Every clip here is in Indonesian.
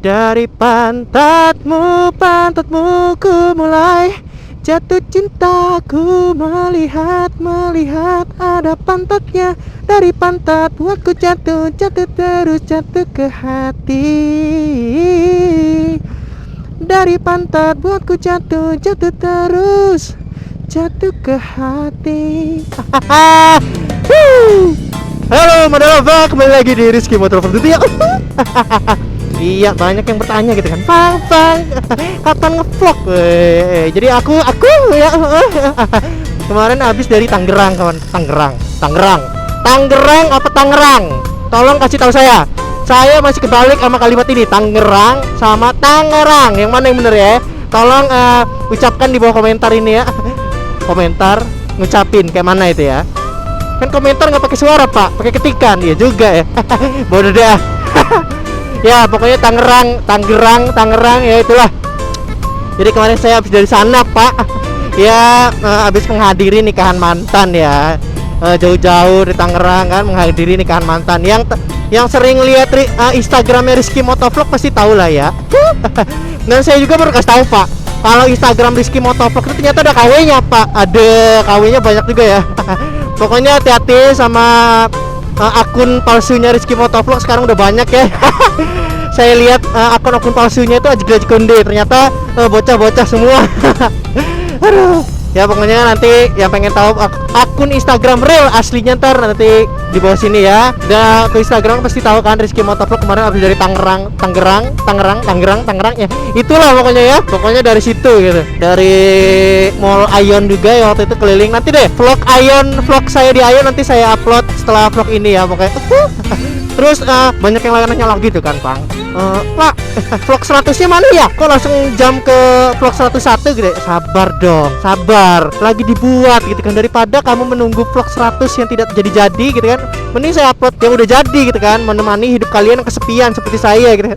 Dari pantatmu, pantatmu ku mulai jatuh cintaku. Melihat ada pantatnya. Dari pantat buatku jatuh terus jatuh ke hati. Dari pantat buatku jatuh terus jatuh ke hati. Halo Madalava, kembali lagi di Rizky Motovlog ya. Iya, banyak yang bertanya gitu kan, Pang, kapan ngevlog? Jadi aku ya. Kemarin habis dari Tangerang, kawan. Tangerang apa Tangerang? Tolong kasih tahu saya. Saya masih kebalik sama kalimat ini, Tangerang sama Tangerang. Yang mana yang bener ya? Tolong ucapkan di bawah komentar ini ya. Komentar ngucapin kayak mana itu ya? Kan komentar nggak pakai suara pak, pakai ketikan. Iya juga ya. Bodoh dah. Ya pokoknya Tangerang ya itulah. Jadi kemarin saya habis dari sana pak. Ya habis menghadiri nikahan mantan ya. Jauh-jauh di Tangerang kan, menghadiri nikahan mantan. Yang sering lihat Instagramnya Rizky Motovlog pasti tahu lah ya. Dan saya juga baru kasih tahu pak, kalau Instagram Rizky Motovlog itu ternyata ada KW-nya pak. Ada KW-nya banyak juga ya. Pokoknya hati-hati sama akun palsunya Rizky Motovlog, sekarang udah banyak ya. Saya lihat akun palsunya itu Ajik Konde, ternyata bocah-bocah semua. Aduh. Ya pokoknya nanti yang pengen tahu akun Instagram real aslinya ntar nanti di bawah sini ya. Dan ke Instagram pasti tahu kan Rizky Motovlog kemarin habis dari Tangerang ya. Itulah pokoknya ya. Pokoknya dari situ gitu. Dari Mall Ion juga ya waktu itu keliling. Nanti deh vlog saya di Ion nanti saya upload setelah vlog ini ya pokoknya. Terus banyak yang nanya lagi tuh kan Bang, Pak vlog 100-nya mana ya? Kok langsung jam ke vlog 101 gitu? Sabar dong, sabar, lagi dibuat gitu kan. Daripada kamu menunggu vlog 100 yang tidak jadi-jadi gitu kan, mending saya upload yang udah jadi gitu kan, menemani hidup kalian yang kesepian seperti saya gitu.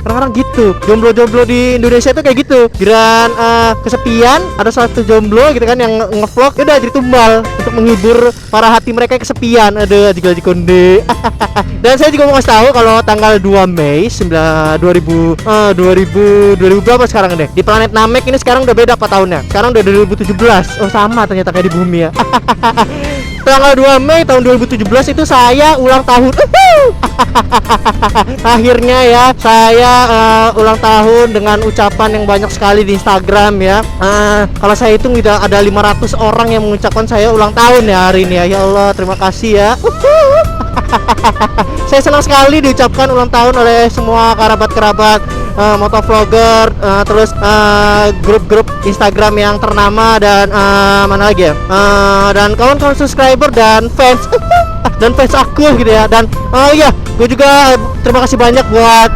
Kadang-kadang gitu, jomblo-jomblo di Indonesia itu kayak gitu. Giliran kesepian, ada satu jomblo gitu kan yang ngevlog, udah jadi tumbal untuk menghibur para hati mereka yang kesepian. Aduh, Ajik Konde. Dan saya juga mau kasih tahu kalau tanggal 2 Mei 2000 berapa sekarang deh? Di planet Namek ini sekarang udah beda apa tahunnya? Sekarang udah 2017. Oh, sama ternyata kayak di bumi ya. Tanggal 2 Mei tahun 2017 itu saya ulang tahun. Akhirnya ya saya ulang tahun dengan ucapan yang banyak sekali di Instagram ya. Kalau saya hitung ada 500 orang yang mengucapkan saya ulang tahun ya hari ini ya. Ya Allah, terima kasih ya. Saya senang sekali diucapkan ulang tahun oleh semua kerabat-kerabat motovlogger, terus grup-grup Instagram yang ternama dan mana lagi ya, dan kawan-kawan subscriber dan fans aku gitu ya. Dan iya, gue juga terima kasih banyak buat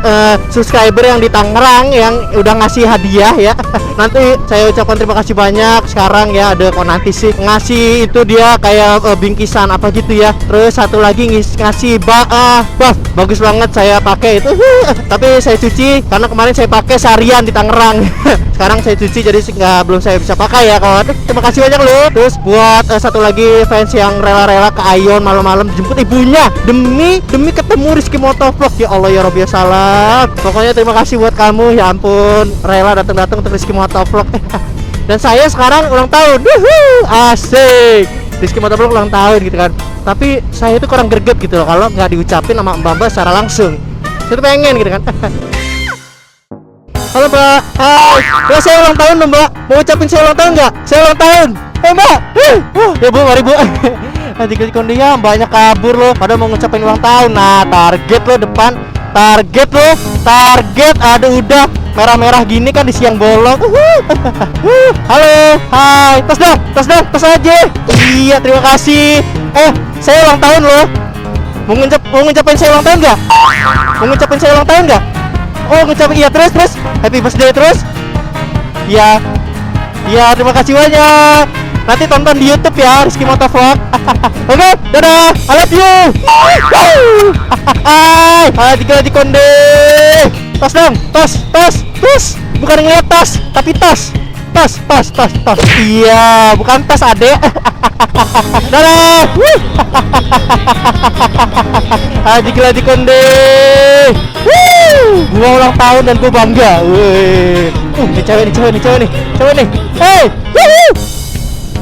subscriber yang di Tangerang yang udah ngasih hadiah ya. Nanti saya ucapkan terima kasih banyak. Sekarang ya ada kok nanti sih ngasih itu dia kayak bingkisan apa gitu ya. Terus satu lagi ngasih buff, bagus banget saya pakai itu. Tapi saya cuci karena kemarin saya pakai seharian di Tangerang. Sekarang saya cuci jadi belum saya bisa pakai ya kawan. Terima kasih banyak loh. Terus buat satu lagi fans yang rela-rela ke Ion malam-malam jemput ibunya demi ketemu Rizky Motovlog. Ya Allah ya Rabbi ya salam. Pokoknya terima kasih buat kamu, ya ampun, rela datang untuk Rizky Motovlog. Dan saya sekarang ulang tahun. Asik, Rizky Motovlog ulang tahun gitu kan. Tapi saya itu kurang greget gitu loh kalau nggak diucapin sama mbak-mbak secara langsung. Saya tuh pengen gitu kan. Halo mbak, hai, ya saya ulang tahun loh mbak. Mau ucapin saya ulang tahun nggak? Saya ulang tahun. Mbak, ya bu, mari bu. Ajik Konde ya, mbaknya kabur loh, pada mau ngucapin ulang tahun. Nah, target lo depan, target, ada udah merah-merah gini kan di siang bolong. Halo, hai, tas aja. Iya, terima kasih. Saya ulang tahun loh. Mau ngucapin saya ulang tahun nggak? Oh, ngucapin iya, terus happy birthday terus. Iya, terima kasih banyak. Nanti tonton di YouTube ya Rizky Motovlog. Oke, dadah, I love you. Hai, Ajik Konde. Tos dong, tos. Bukan ngeliat tas, tapi tos. Iya, bukan tas adek. Dadah. Haji gila di konde. Gua ulang tahun dan gua bangga. Wih. Ini cewek nih. Hey.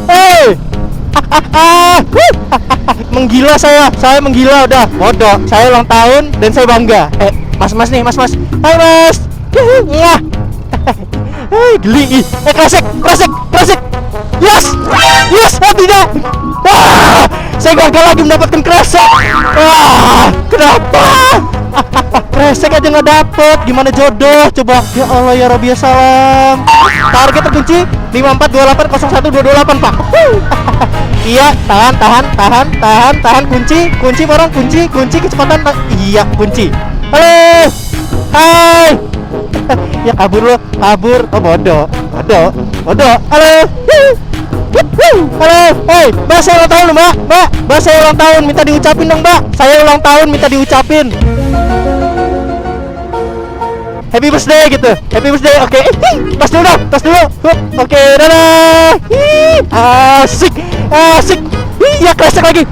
Hey. Menggila saya menggila udah. Bodoh. Saya ulang tahun dan saya bangga. Mas. Hai mas. Wah. Hei, geli. Kresek. Yes, tidak. Saya gagal lagi mendapatkan kresek. Kenapa? Kresek aja nggak dapet. Gimana jodoh? Coba. Ya Allah ya Rabbi ya salam. Target terkunci 54280128 Pak. Iya, tahan. Kunci orang, kunci kecepatan. Iya, kunci. Halo. Hai. Ya kabur. Oh bodoh. Halo. Halo. Hey, Mbak, saya ulang tahun, Mbak. Mbak, saya ulang tahun, minta diucapin dong, Mbak. Saya ulang tahun, minta diucapin. Happy birthday gitu. Oke. Tas dulu. Oke, dadah. Asik. Iya, kresek lagi.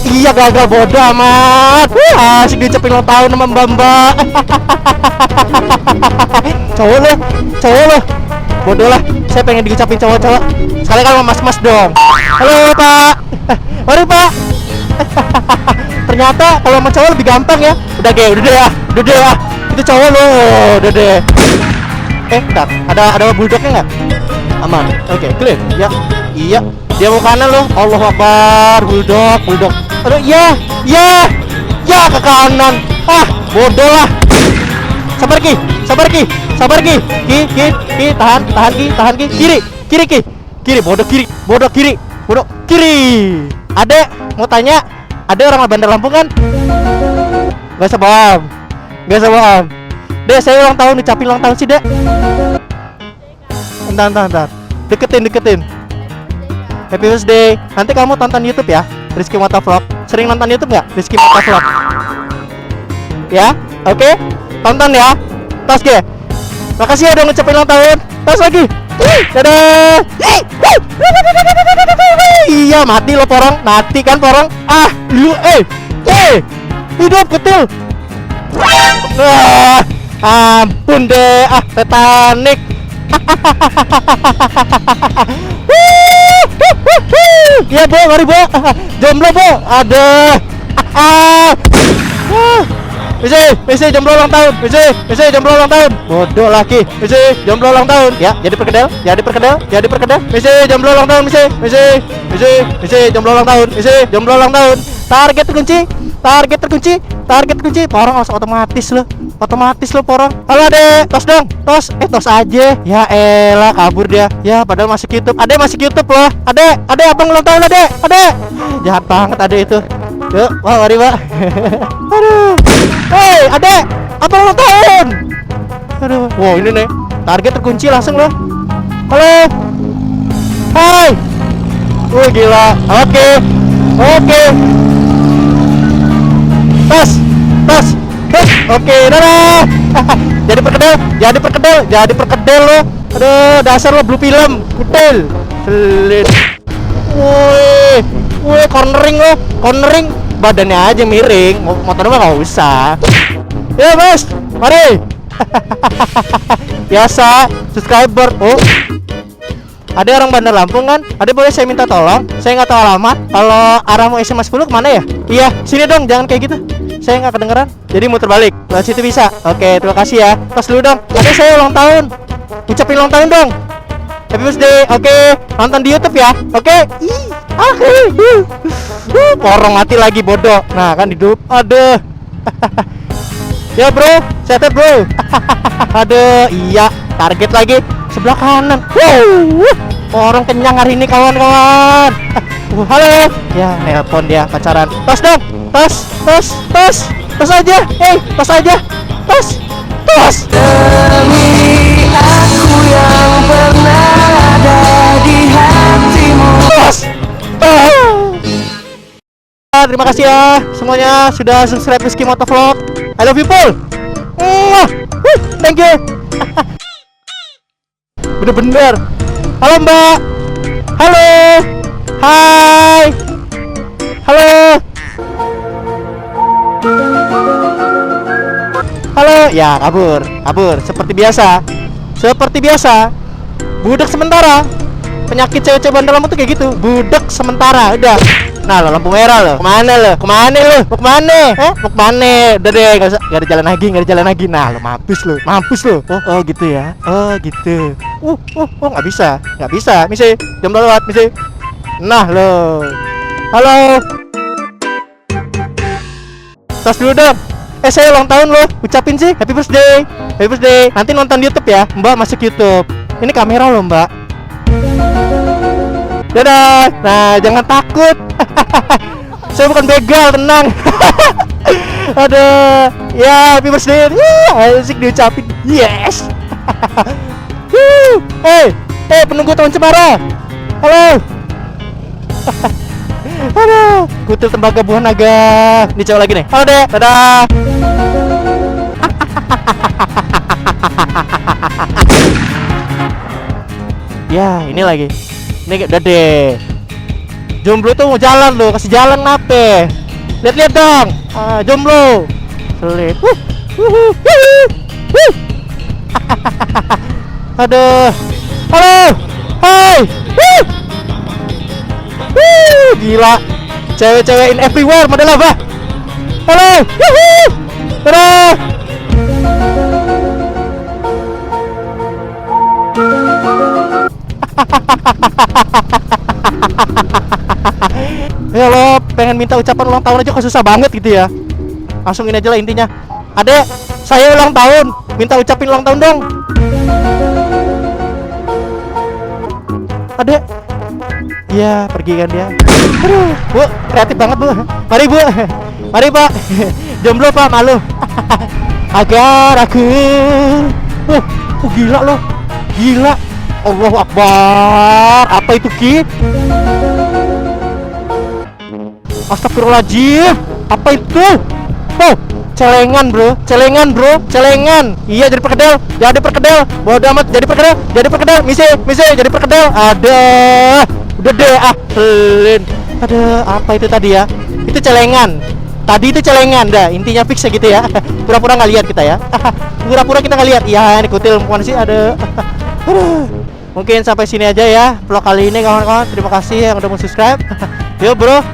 Iya, gagal, bodoh amat. Asik diucapin ulang tahun sama Mbak. Cowok lo. Bodoh lah. Saya pengen diucapin cowok-cowok. Sekali kan sama mas dong. Halo, Pak. Mari, Pak. Ternyata kalau sama cowok lebih gampang ya. Udah deh ya. Itu cowok lo. Udah deh. Bentar. Ada bulldognya nggak? Aman. Oke, clear. Ya. Iya. Dia mau kanan lo. Allahu Akbar. Bulldog. Aduh, ya. Ke kanan. Bodoh lah. Sabar Ki. Tahan Ki. Kiri. Bodoh kiri. Adek, mau tanya. Ada orang Bandar Lampung kan? Gak usah bohong. Dek, saya ulang tahun, ucapin ulang tahun sih, Dek. Entar. Deketin. Happy birthday. Nanti kamu tonton YouTube ya, Rizky Motovlog. Sering nonton YouTube nggak? Rizky Motovlog. Ya, oke. Tonton ya. Tos ge. Makasih ya udah ngucapin ulang tahun. Tos lagi. Dadah. Iya, mati lo porong. Mati kan porong. Lu hidup ketil. Ampun deh. Titanic. Iya, Bo, mari, Bo. Jomblo, Bo. Ada. Misi jomblo ulang tahun. Misi jomblo ulang tahun. Bodoh lagi. Misi jomblo ulang tahun. Ya, jadi perkedel. Misi jomblo ulang tahun, Misi jomblo ulang tahun. Jomblo ulang tahun. Target terkunci. Porong otomatis lo porong. Halo, Adek. Tos dong. Tos aja. Ya elah, kabur dia. Ya, padahal masuk YouTube. Adek masuk YouTube loh. Adek, abang ulang tahun, Adek. Jahat banget Adek itu. Yuk, mari, Pak. Aduh. Hei, Adek, abang ulang tahun. Aduh. Wow, ini nih. Target terkunci langsung loh. Halo. Hai. Gila. Oke. Tas. Oke, dadah. Jadi perkedel lo. Aduh, dasar lo blue film. Kutil. Selit. Woi, cornering. Badannya aja miring. Motornya mah nggak usah. Ya, Mas. Mari. Biasa, subscriber. Ada orang Bandar Lampung kan? Ada, boleh saya minta tolong? Saya nggak tahu alamat. Kalau arah mau SMA 10 kemana ya? Iya, sini dong, jangan kayak gitu. Saya nggak kedengeran. Jadi muter balik. Lewat situ bisa. Oke, terima kasih ya. Tos dulu dong. Ada saya ulang tahun. Ucapin ulang tahun dong. Happy birthday. Oke, nonton di YouTube ya. Oke. Porong mati lagi, bodoh. Nah, kan hidup. Aduh. Ya, Bro. Sehat, Bro. Aduh, iya. Target lagi sebelah kanan. Orang kenyang hari ini, kawan-kawan. Halo. Ya, nelpon dia pacaran. Tos dong. Tos aja. Tos aja. Tos. Demi aku yang pernah ada di hatimu. Tos. Terima kasih ya semuanya sudah subscribe Rizky Motovlog. I love you, Paul. Thank you. Bener-bener. Halo, Mbak. Halo. Hai. Halo. Halo. Ya, kabur. Seperti biasa. Budak sementara. Penyakit cewek-cewek bandel lama tuh kayak gitu. Budak sementara. Udah. Nah, lo lampu merah lo. Kemana lo? Mau kemana? Udah deh, gak ada jalan lagi. Nah, lo mampus lo. Oh gitu ya. Oh gitu. Nggak bisa. Misi, jam lewat, misi. Nah lo. Halo. Tas dulu dong. Saya ulang tahun lo. Ucapin sih, happy birthday. Nanti nonton YouTube ya. Mbak masuk YouTube. Ini kamera lo, Mbak. Dadah. Nah, jangan takut. Saya bukan begal, tenang. Aduh. Ya, happy birthday. Asik diucapin. Yes. Hey, penunggu tahun cemara. Halo. Aduh, kutil tembaga buah naga. Ini cewek lagi nih. Halo, Dek. Dadah. Ya, ini lagi. Ini udah deh. Jomblo tuh mau jalan lo, kasih jalan nape? Lihat dong. Jomblo. Sulit. Aduh. Halo. Hai. Gila. Cewek-cewek in everywhere model apa? Halo. Dadah. Ya lo pengen minta ucapan ulang tahun aja kok susah banget gitu ya. Langsung ini aja lah intinya. Adek, saya ulang tahun. Minta ucapin ulang tahun dong. Adek. Iya, pergi kan dia. Aduh, Bu, kreatif banget, Bu. Mari, Bu. Mari, Pak. Jomblo, Pak, malu. Agar aku. Gila lo. Gila. Allahu Akbar. Apa itu, Ki? Astagfirullahaladzim. Apa itu? Celengan bro. Iya, jadi perkedel. Bodoh amat, jadi perkedel. Misi, jadi perkedel. Ada. Udah deh, pelin. Ada apa itu tadi ya? Itu celengan. Dah, intinya fix ya gitu ya. Pura-pura nggak lihat kita ya. Pura-pura kita nggak lihat. Iya, ini kutil bukan sih, ada. Mungkin sampai sini aja ya vlog kali ini kawan-kawan. Terima kasih yang udah mau subscribe. Yo bro.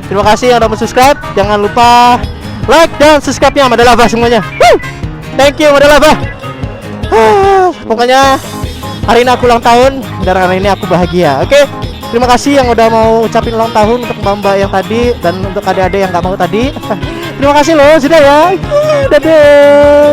Terima kasih yang udah mau subscribe. Jangan lupa like dan subscribe-nya Madalava semuanya. Thank you Madalava. Pokoknya hari ini aku ulang tahun dan hari ini aku bahagia. Oke. Terima kasih yang udah mau ucapin ulang tahun untuk mbak-mbak yang tadi dan untuk adik-adik yang gak mau tadi. Terima kasih loh sudah ya. Dadah.